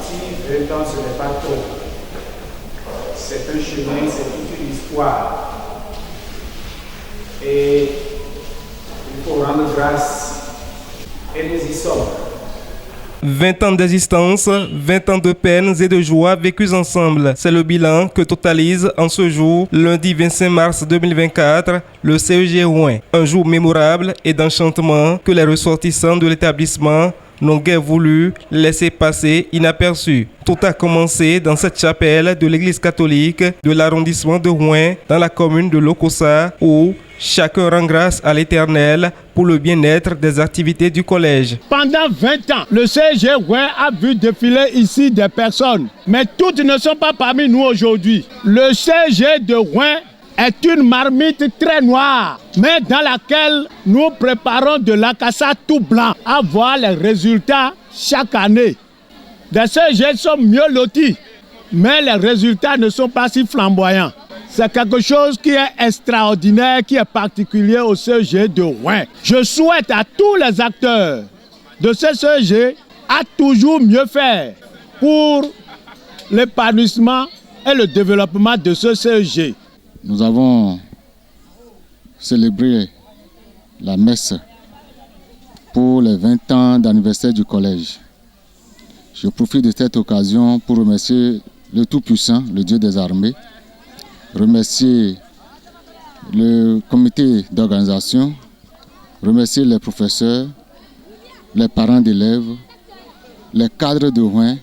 sportif, 20 ans, ce n'est pas trop. C'est un chemin, c'est toute une histoire. Et il faut rendre grâce. Et nous y sommes. 20 ans d'existence, 20 ans de peines et de joies vécues ensemble. C'est le bilan que totalise en ce jour, lundi 25 mars 2024, le CEG Rouen. Un jour mémorable et d'enchantement que les ressortissants de l'établissement n'ont guère voulu laisser passer inaperçu. Tout a commencé dans cette chapelle de l'église catholique de l'arrondissement de Rouen, dans la commune de Lokossa, où chacun rend grâce à l'Éternel pour le bien-être des activités du collège. Pendant 20 ans, le CEG Rouen a vu défiler ici des personnes, mais toutes ne sont pas parmi nous aujourd'hui. Le CEG de Rouen est une marmite très noire, mais dans laquelle nous préparons de l'acassa tout blanc à voir les résultats chaque année. Des CEG sont mieux lotis, mais les résultats ne sont pas si flamboyants. C'est quelque chose qui est extraordinaire, qui est particulier au CEG de Rouen. Je souhaite à tous les acteurs de ce CEG à toujours mieux faire pour l'épanouissement et le développement de ce CEG. Nous avons célébré la messe pour les 20 ans d'anniversaire du collège. Je profite de cette occasion pour remercier le Tout-Puissant, le Dieu des armées, remercier le comité d'organisation, remercier les professeurs, les parents d'élèves, les cadres de Rouen,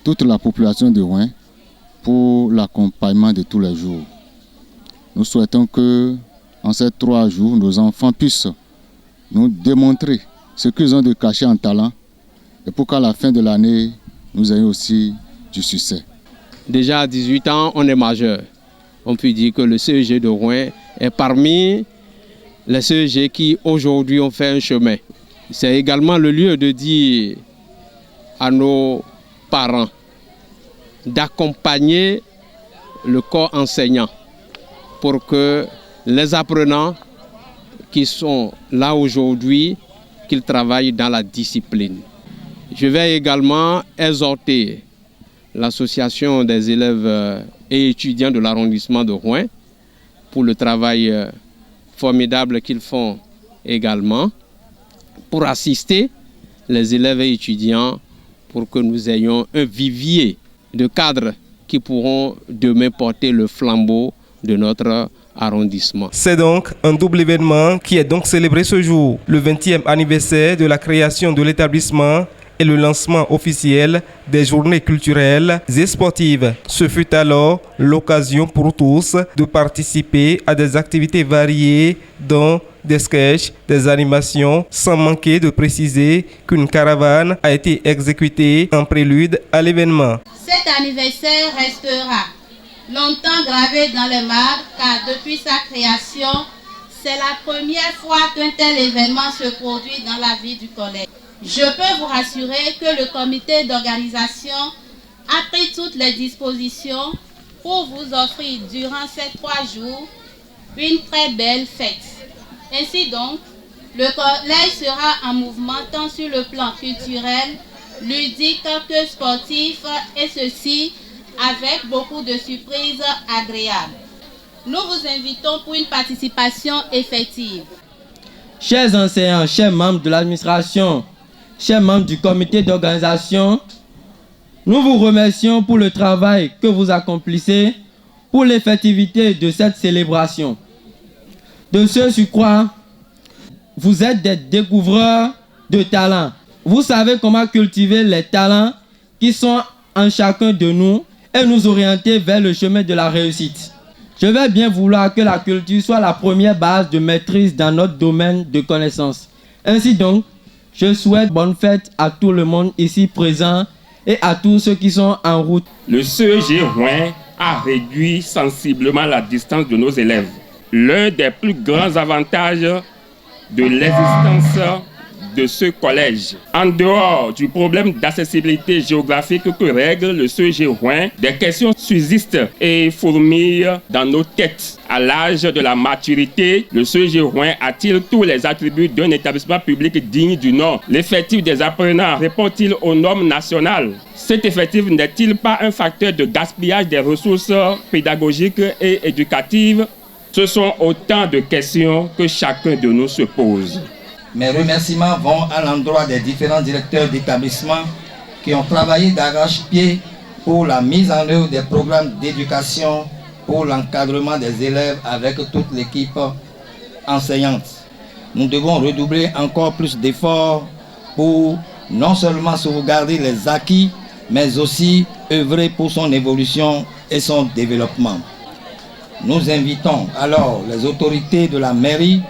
toute la population de Rouen pour l'accompagnement de tous les jours. Nous souhaitons que, en ces 3 jours, nos enfants puissent nous démontrer ce qu'ils ont de caché en talent et pour qu'à la fin de l'année, nous ayons aussi du succès. Déjà à 18 ans, on est majeur. On peut dire que le CEG de Rouen est parmi les CEG qui aujourd'hui ont fait un chemin. C'est également le lieu de dire à nos parents d'accompagner le corps enseignant pour que les apprenants qui sont là aujourd'hui, qu'ils travaillent dans la discipline. Je vais également exhorter l'association des élèves et étudiants de l'arrondissement de Rouen pour le travail formidable qu'ils font également, pour assister les élèves et étudiants pour que nous ayons un vivier de cadres qui pourront demain porter le flambeau de notre arrondissement. C'est donc un double événement qui est donc célébré ce jour, le 20e anniversaire de la création de l'établissement et le lancement officiel des journées culturelles et sportives. Ce fut alors l'occasion pour tous de participer à des activités variées dont des sketchs, des animations, sans manquer de préciser qu'une caravane a été exécutée en prélude à l'événement. Cet anniversaire restera longtemps gravé dans les marbre car depuis sa création, c'est la première fois qu'un tel événement se produit dans la vie du collège. Je peux vous rassurer que le comité d'organisation a pris toutes les dispositions pour vous offrir durant ces 3 jours une très belle fête. Ainsi donc, le collège sera en mouvement tant sur le plan culturel, ludique que sportif, et ceci avec beaucoup de surprises agréables. Nous vous invitons pour une participation effective. Chers enseignants, chers membres de l'administration, chers membres du comité d'organisation, nous vous remercions pour le travail que vous accomplissez pour l'effectivité de cette célébration. De ce surcroît, vous êtes des découvreurs de talents. Vous savez comment cultiver les talents qui sont en chacun de nous et nous orienter vers le chemin de la réussite. Je vais bien vouloir que la culture soit la première base de maîtrise dans notre domaine de connaissances. Ainsi donc, je souhaite bonne fête à tout le monde ici présent et à tous ceux qui sont en route. Le CEG Rouen a réduit sensiblement la distance de nos élèves. L'un des plus grands avantages de l'existence de ce collège. En dehors du problème d'accessibilité géographique que règle le CEG Rouen, des questions subsistent et fourmillent dans nos têtes. À l'âge de la maturité, le CEG Rouen a-t-il tous les attributs d'un établissement public digne du nom? L'effectif des apprenants répond-il aux normes nationales? Cet effectif n'est-il pas un facteur de gaspillage des ressources pédagogiques et éducatives? Ce sont autant de questions que chacun de nous se pose. Mes remerciements vont à l'endroit des différents directeurs d'établissements qui ont travaillé d'arrache-pied pour la mise en œuvre des programmes d'éducation pour l'encadrement des élèves avec toute l'équipe enseignante. Nous devons redoubler encore plus d'efforts pour non seulement sauvegarder les acquis, mais aussi œuvrer pour son évolution et son développement. Nous invitons alors les autorités de la mairie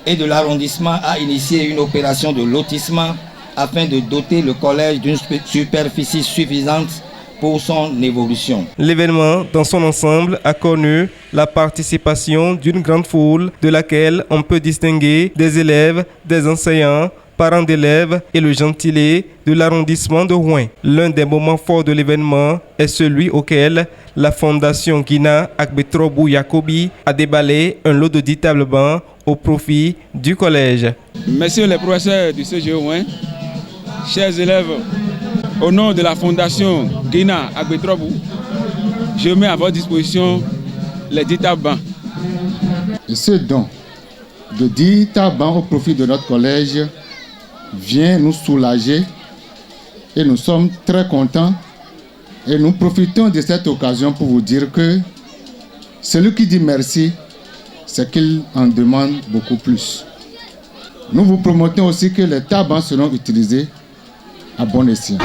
et de l'arrondissement à initier une opération de lotissement afin de doter le collège d'une superficie suffisante pour son évolution. L'événement dans son ensemble a connu la participation d'une grande foule de laquelle on peut distinguer des élèves, des enseignants, parents d'élèves et le gentilé de l'arrondissement de Rouen. L'un des moments forts de l'événement est celui auquel la Fondation Guina Agbetrobu Yacobi a déballé un lot de 10 tables bancs au profit du collège. Messieurs les professeurs du CEG Rouen, chers élèves, au nom de la Fondation Guina Agbetrobu, je mets à votre disposition les 10 tables bancs. Et ce don de 10 tables bancs au profit de notre collège vient nous soulager et nous sommes très contents et nous profitons de cette occasion pour vous dire que celui qui dit merci, c'est qu'il en demande beaucoup plus. Nous vous promettons aussi que les tables seront utilisés à bon escient.